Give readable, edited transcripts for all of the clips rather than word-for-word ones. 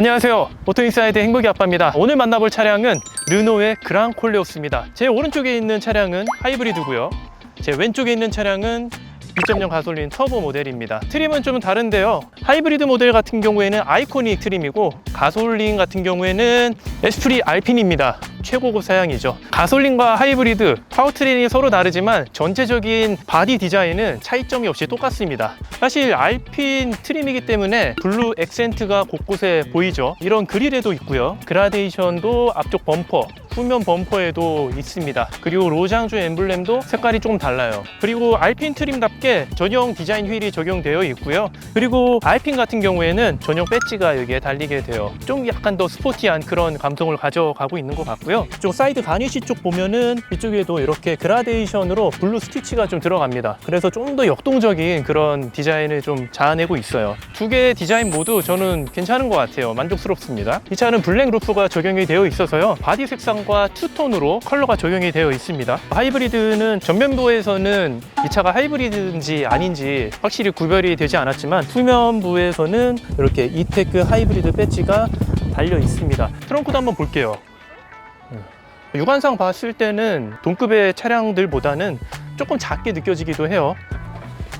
안녕하세요, 오토인사이드 행복이 아빠입니다. 오늘 만나볼 차량은 르노의 그랑 콜레오스입니다. 제 오른쪽에 있는 차량은 하이브리드고요, 제 왼쪽에 있는 차량은 2.0 가솔린 터보 모델입니다. 트림은 좀 다른데요, 하이브리드 모델 같은 경우에는 아이코닉 트림이고 가솔린 같은 경우에는 에스프리 알핀입니다. 최고급 사양이죠. 가솔린과 하이브리드 파워트레인이 서로 다르지만 전체적인 바디 디자인은 차이점이 없이 똑같습니다. 사실 알핀 트림이기 때문에 블루 액센트가 곳곳에 보이죠. 이런 그릴에도 있고요, 그라데이션도 앞쪽 범퍼, 후면 범퍼에도 있습니다. 그리고 로장주 엠블렘도 색깔이 조금 달라요. 그리고 알핀 트림답게 전용 디자인 휠이 적용되어 있고요. 그리고 알핀 같은 경우에는 전용 배지가 여기에 달리게 돼요. 좀 약간 더 스포티한 그런 감성을 가져가고 있는 것 같고요. 이쪽 사이드 가니쉬 쪽 보면은 이쪽에도 이렇게 그라데이션으로 블루 스티치가 좀 들어갑니다. 그래서 좀 더 역동적인 그런 디자인을 좀 자아내고 있어요. 두 개의 디자인 모두 저는 괜찮은 것 같아요. 만족스럽습니다. 이 차는 블랙 루프가 적용이 되어 있어서요, 바디 색상과 투톤으로 컬러가 적용이 되어 있습니다. 하이브리드는 전면부에서는 이 차가 하이브리드인지 아닌지 확실히 구별이 되지 않았지만 후면부에서는 이렇게 이테크 하이브리드 배지가 달려 있습니다. 트렁크도 한번 볼게요. 육안상 봤을 때는 동급의 차량들보다는 조금 작게 느껴지기도 해요.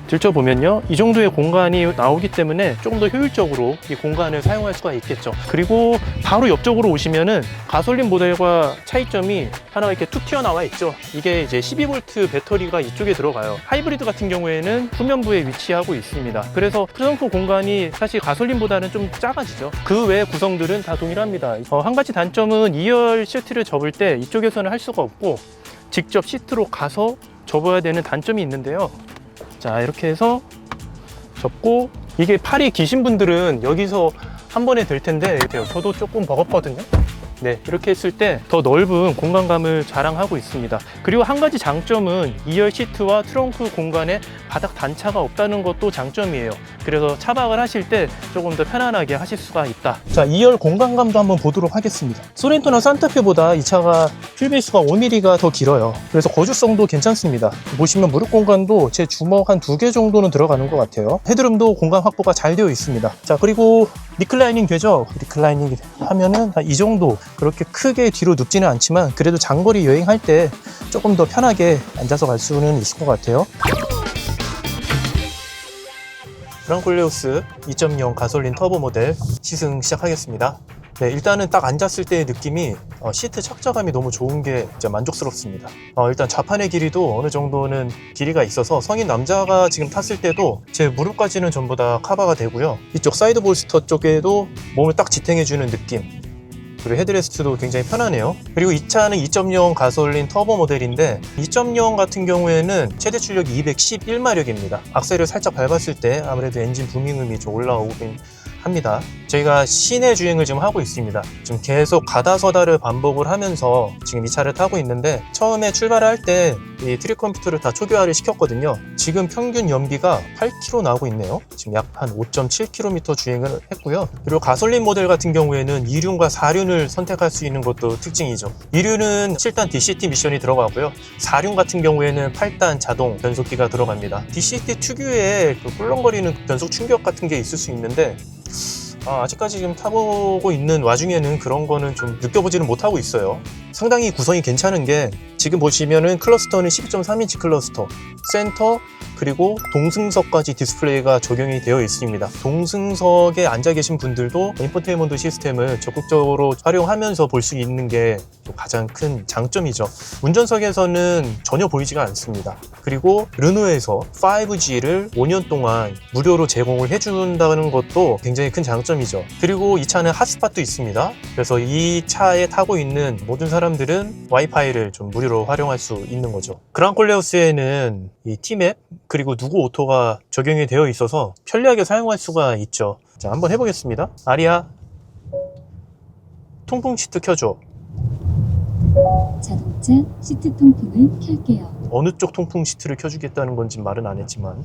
들춰보면요, 이 정도의 공간이 나오기 때문에 조금 더 효율적으로 이 공간을 사용할 수가 있겠죠. 그리고 바로 옆쪽으로 오시면은 가솔린 모델과 차이점이 하나가 이렇게 툭 튀어나와 있죠. 이게 이제 12V 배터리가 이쪽에 들어가요. 하이브리드 같은 경우에는 후면부에 위치하고 있습니다. 그래서 트렁크 공간이 사실 가솔린보다는 좀 작아지죠. 그 외 구성들은 다 동일합니다. 한 가지 단점은 2열 시트를 접을 때 이쪽에서는 할 수가 없고 직접 시트로 가서 접어야 되는 단점이 있는데요. 자, 이렇게 해서 접고, 이게 팔이 기신 분들은 여기서 한 번에 될 텐데 돼요. 저도 조금 버겁거든요. 네, 이렇게 했을 때 더 넓은 공간감을 자랑하고 있습니다. 그리고 한 가지 장점은 2열 시트와 트렁크 공간에 바닥 단차가 없다는 것도 장점이에요. 그래서 차박을 하실 때 조금 더 편안하게 하실 수가 있다. 자, 2열 공간감도 한번 보도록 하겠습니다. 소렌토나 산타페보다 이 차가 휠베이스가 5mm가 더 길어요. 그래서 거주성도 괜찮습니다. 보시면 무릎 공간도 제 주먹 한 2개 정도는 들어가는 것 같아요. 헤드룸도 공간 확보가 잘 되어 있습니다. 자, 그리고 리클라이닝 되죠? 리클라이닝 하면은 이 정도, 그렇게 크게 뒤로 눕지는 않지만 그래도 장거리 여행할 때 조금 더 편하게 앉아서 갈 수는 있을 것 같아요. 그랑 콜레오스 2.0 가솔린 터보 모델 시승 시작하겠습니다. 네, 일단은 딱 앉았을 때의 느낌이 시트 착자감이 너무 좋은 게 진짜 만족스럽습니다. 일단 좌판의 길이도 어느 정도는 길이가 있어서 성인 남자가 지금 탔을 때도 제 무릎까지는 전부 다 커버가 되고요. 이쪽 사이드 볼스터 쪽에도 몸을 딱 지탱해주는 느낌, 그리고 헤드레스트도 굉장히 편하네요. 그리고 이 차는 2.0 가솔린 터보 모델인데 2.0 같은 경우에는 최대 출력이 211마력입니다. 악셀을 살짝 밟았을 때 아무래도 엔진 부밍음이 좀 올라오긴 합니다. 저희가 시내 주행을 지금 하고 있습니다. 지금 계속 가다 서다를 반복을 하면서 지금 이 차를 타고 있는데, 처음에 출발을 할 때 이 트립 컴퓨터를 다 초기화를 시켰거든요. 지금 평균 연비가 8km 나오고 있네요. 지금 약 한 5.7km 주행을 했고요. 그리고 가솔린 모델 같은 경우에는 2륜과 4륜을 선택할 수 있는 것도 특징이죠. 2륜은 7단 DCT 미션이 들어가고요, 4륜 같은 경우에는 8단 자동 변속기가 들어갑니다. DCT 특유의 그 꿀렁거리는 변속 충격 같은 게 있을 수 있는데 아직까지 지금 타보고 있는 와중에는 그런 거는 좀 느껴보지는 못하고 있어요. 상당히 구성이 괜찮은 게, 지금 보시면은 클러스터는 12.3인치 클러스터, 센터, 그리고 동승석까지 디스플레이가 적용이 되어 있습니다. 동승석에 앉아 계신 분들도 인포테인먼트 시스템을 적극적으로 활용하면서 볼 수 있는 게 가장 큰 장점이죠. 운전석에서는 전혀 보이지가 않습니다. 그리고 르노에서 5G를 5년 동안 무료로 제공을 해준다는 것도 굉장히 큰 장점이죠. 그리고 이 차는 핫스팟도 있습니다. 그래서 이 차에 타고 있는 모든 사람들은 와이파이를 좀 무료로 활용할 수 있는 거죠. 그랑 콜레오스에는 이 T맵 그리고 누구 오토가 적용이 되어 있어서 편리하게 사용할 수가 있죠. 자, 한번 해보겠습니다. 아리아, 통풍 시트 켜줘. 자동차 시트 통풍을 켤게요. 어느 쪽 통풍 시트를 켜주겠다는 건지 말은 안 했지만,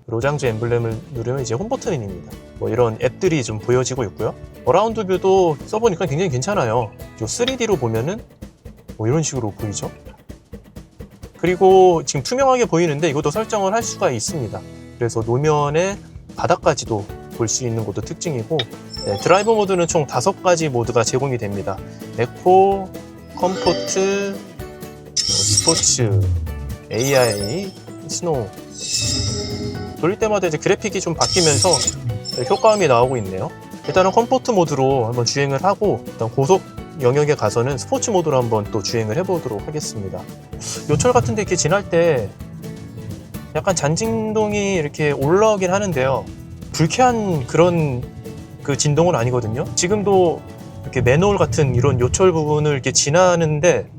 로장주 엠블렘을 누르면 이제 홈 버튼입니다. 뭐 이런 앱들이 좀 보여지고 있고요. 어라운드 뷰도 써보니까 굉장히 괜찮아요. 3D로 보면은 뭐 이런 식으로 보이죠. 그리고 지금 투명하게 보이는데 이것도 설정을 할 수가 있습니다. 그래서 노면의 바닥까지도 볼 수 있는 것도 특징이고, 네, 드라이브 모드는 총 5가지 모드가 제공이 됩니다. 에코, 컴포트, 스포츠, AI, 스노우. 돌릴 때마다 이제 그래픽이 좀 바뀌면서 효과음이 나오고 있네요. 일단은 컴포트 모드로 한번 주행을 하고 일단 고속 영역에 가서는 스포츠 모드로 한번 또 주행을 해보도록 하겠습니다. 요철 같은 데 이렇게 지날 때 약간 잔진동이 이렇게 올라오긴 하는데요. 불쾌한 그런 그 진동은 아니거든요. 지금도 이렇게 맨홀 같은 이런 요철 부분을 이렇게 지나는데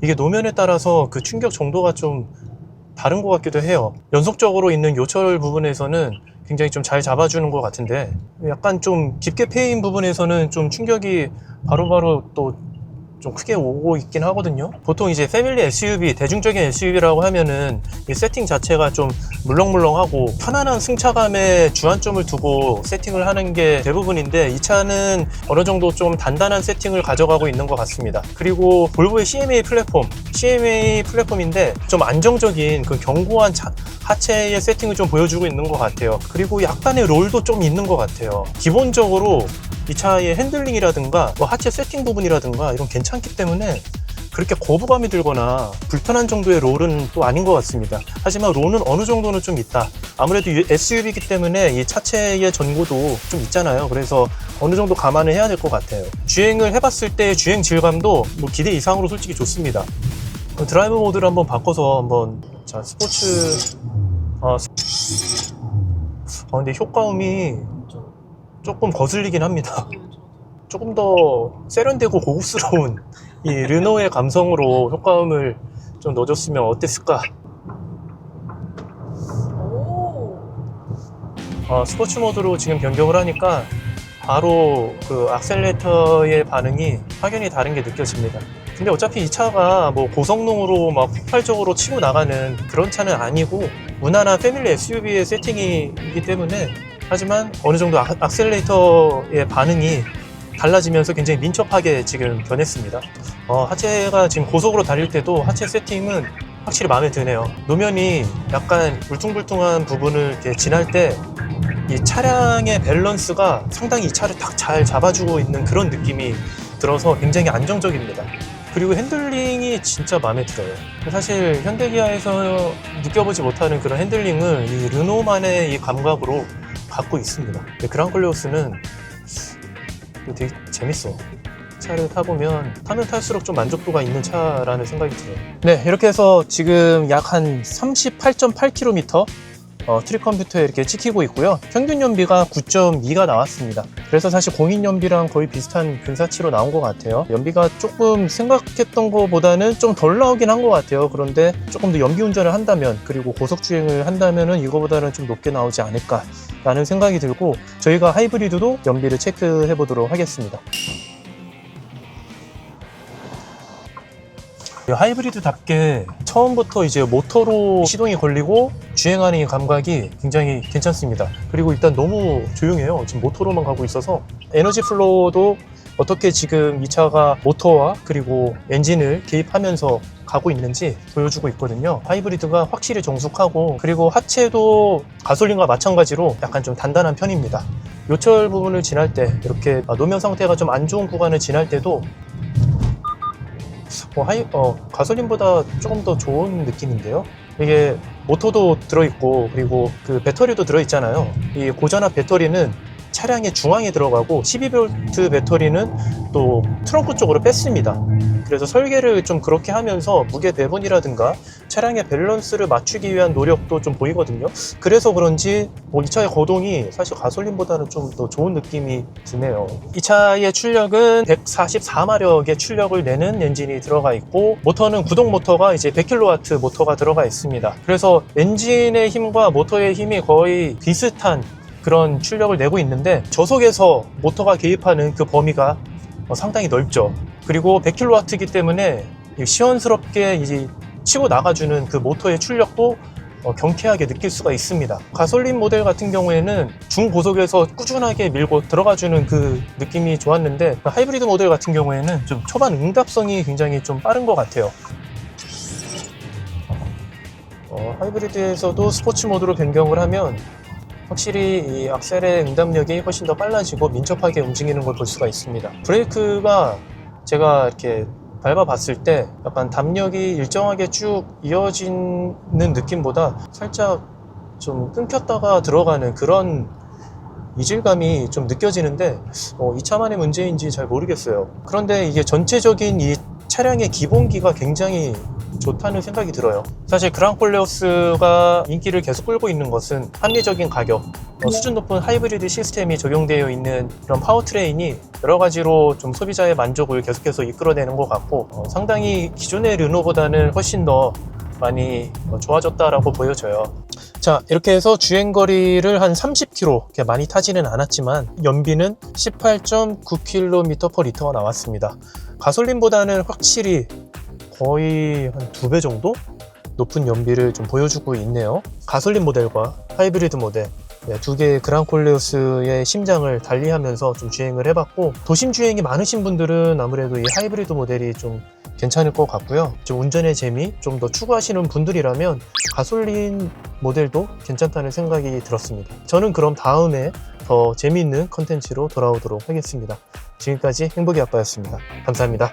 이게 노면에 따라서 그 충격 정도가 좀 다른 것 같기도 해요. 연속적으로 있는 요철 부분에서는 굉장히 좀 잘 잡아주는 것 같은데 약간 좀 깊게 패인 부분에서는 좀 충격이 바로바로 또 좀 크게 오고 있긴 하거든요. 보통 이제 패밀리 SUV, 대중적인 SUV라고 하면은 이 세팅 자체가 좀 물렁물렁하고 편안한 승차감에 주안점을 두고 세팅을 하는 게 대부분인데 이 차는 어느 정도 좀 단단한 세팅을 가져가고 있는 것 같습니다. 그리고 볼보의 CMA 플랫폼인데 좀 안정적인 그 견고한 하체의 세팅을 좀 보여주고 있는 것 같아요. 그리고 약간의 롤도 좀 있는 것 같아요. 기본적으로 이 차의 핸들링이라든가 뭐 하체 세팅 부분이라든가 이런 괜찮기 때문에 그렇게 거부감이 들거나 불편한 정도의 롤은 또 아닌 것 같습니다. 하지만 롤은 어느 정도는 좀 있다. 아무래도 SUV이기 때문에 이 차체의 전고도 좀 있잖아요. 그래서 어느 정도 감안을 해야 될 것 같아요. 주행을 해봤을 때 주행 질감도 뭐 기대 이상으로 솔직히 좋습니다. 드라이브 모드를 한번 바꿔서 한번 자 스포츠 근데 효과음이 조금 거슬리긴 합니다. 조금 더 세련되고 고급스러운 이 르노의 감성으로 효과음을 좀 넣어줬으면 어땠을까? 스포츠 모드로 지금 변경을 하니까 바로 그 악셀레이터의 반응이 확연히 다른 게 느껴집니다. 근데 어차피 이 차가 뭐 고성능으로 막 폭발적으로 치고 나가는 그런 차는 아니고 무난한 패밀리 SUV의 세팅이기 때문에 하지만 어느 정도 악셀레이터의 반응이 달라지면서 굉장히 민첩하게 지금 변했습니다. 하체가 지금 고속으로 달릴 때도 하체 세팅은 확실히 마음에 드네요. 노면이 약간 울퉁불퉁한 부분을 이렇게 지날 때 이 차량의 밸런스가 상당히 이 차를 딱 잘 잡아주고 있는 그런 느낌이 들어서 굉장히 안정적입니다. 그리고 핸들링이 진짜 마음에 들어요. 사실 현대기아에서 느껴보지 못하는 그런 핸들링을 이 르노만의 이 감각으로 갖고 있습니다. 그랑 콜레오스는 되게 재밌어. 차를 타보면 타면 탈수록 좀 만족도가 있는 차라는 생각이 들어요. 네, 이렇게 해서 지금 약 한 38.8km 트립 컴퓨터에 이렇게 찍히고 있고요. 평균 연비가 9.2가 나왔습니다. 그래서 사실 공인 연비랑 거의 비슷한 근사치로 나온 것 같아요. 연비가 조금 생각했던 것보다는 좀 덜 나오긴 한 것 같아요. 그런데 조금 더 연비 운전을 한다면 그리고 고속 주행을 한다면은 이거보다는 좀 높게 나오지 않을까 라는 생각이 들고 저희가 하이브리드도 연비를 체크해 보도록 하겠습니다. 하이브리드답게 처음부터 이제 모터로 시동이 걸리고 주행하는 이 감각이 굉장히 괜찮습니다. 그리고 일단 너무 조용해요. 지금 모터로만 가고 있어서 에너지 플로우도 어떻게 지금 이 차가 모터와 그리고 엔진을 개입하면서 가고 있는지 보여주고 있거든요. 하이브리드가 확실히 정숙하고 그리고 하체도 가솔린과 마찬가지로 약간 좀 단단한 편입니다. 요철 부분을 지날 때 이렇게 노면 상태가 좀 안 좋은 구간을 지날 때도 가솔린보다 조금 더 좋은 느낌인데요. 이게 모터도 들어있고 그리고 그 배터리도 들어있잖아요. 이 고전압 배터리는 차량의 중앙에 들어가고 12V 배터리는 또 트렁크 쪽으로 뺐습니다. 그래서 설계를 좀 그렇게 하면서 무게 배분이라든가 차량의 밸런스를 맞추기 위한 노력도 좀 보이거든요. 그래서 그런지 이 차의 거동이 사실 가솔린보다는 좀 더 좋은 느낌이 드네요. 이 차의 출력은 144마력의 출력을 내는 엔진이 들어가 있고 모터는 구동 모터가 이제 100kW 모터가 들어가 있습니다. 그래서 엔진의 힘과 모터의 힘이 거의 비슷한 그런 출력을 내고 있는데 저속에서 모터가 개입하는 그 범위가 상당히 넓죠. 그리고 100kW이기 때문에 시원스럽게 이제 치고 나가주는 그 모터의 출력도 경쾌하게 느낄 수가 있습니다. 가솔린 모델 같은 경우에는 중고속에서 꾸준하게 밀고 들어가주는 그 느낌이 좋았는데 하이브리드 모델 같은 경우에는 좀 초반 응답성이 굉장히 좀 빠른 것 같아요. 하이브리드에서도 스포츠 모드로 변경을 하면 확실히 이 악셀의 응답력이 훨씬 더 빨라지고 민첩하게 움직이는 걸 볼 수가 있습니다. 브레이크가 제가 이렇게 밟아봤을 때 약간 담력이 일정하게 쭉 이어지는 느낌보다 살짝 좀 끊겼다가 들어가는 그런 이질감이 좀 느껴지는데 이 차만의 문제인지 잘 모르겠어요. 그런데 이게 전체적인 이 차량의 기본기가 굉장히 좋다는 생각이 들어요. 사실 그랑콜레오스가 인기를 계속 끌고 있는 것은 합리적인 가격, 수준 높은 하이브리드 시스템이 적용되어 있는 그런 파워트레인이 여러 가지로 좀 소비자의 만족을 계속해서 이끌어내는 것 같고 상당히 기존의 르노보다는 훨씬 더 많이 좋아졌다라고 보여져요. 자, 이렇게 해서 주행거리를 한 30km, 이렇게 많이 타지는 않았지만 연비는 18.9km/L가 나왔습니다. 가솔린보다는 확실히 거의 한 2배 정도 높은 연비를 좀 보여주고 있네요. 가솔린 모델과 하이브리드 모델 두 개의 그랑콜레오스의 심장을 달리하면서 좀 주행을 해봤고, 도심 주행이 많으신 분들은 아무래도 이 하이브리드 모델이 좀 괜찮을 것 같고요. 좀 운전의 재미 좀 더 추구하시는 분들이라면 가솔린 모델도 괜찮다는 생각이 들었습니다. 저는 그럼 다음에 더 재미있는 컨텐츠로 돌아오도록 하겠습니다. 지금까지 행복의 아빠였습니다. 감사합니다.